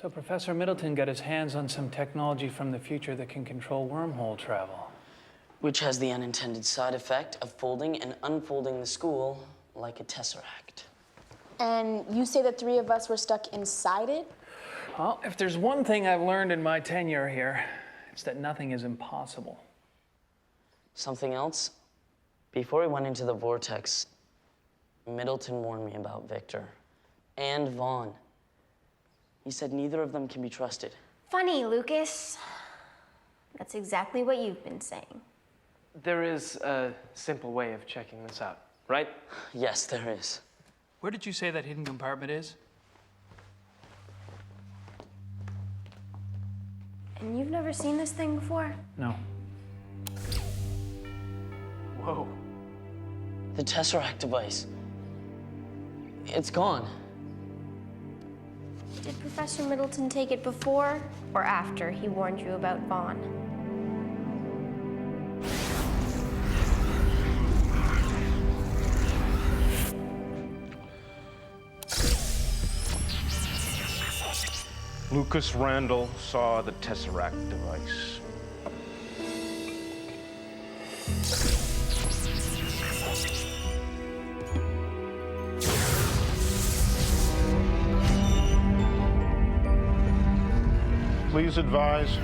So Professor Middleton got his hands on some technology from the future that can control wormhole travel. Which has the unintended side effect of folding and unfolding the school like a tesseract. And you say the three of us were stuck inside it? Well, if there's one thing I've learned in my tenure here, it's that nothing is impossible. Something else? Before we went into the vortex, Middleton warned me about Victor and Vaughn. He said neither of them can be trusted. Funny, Lucas. That's exactly what you've been saying. There is a simple way of checking this out, right? Yes, there is. Where did you say that hidden compartment is? And you've never seen this thing before? No. Whoa. The tesseract device. It's gone. Did Professor Middleton take it before or after he warned you about Vaughn? Lucas Randall saw the Tesseract device. Please advise,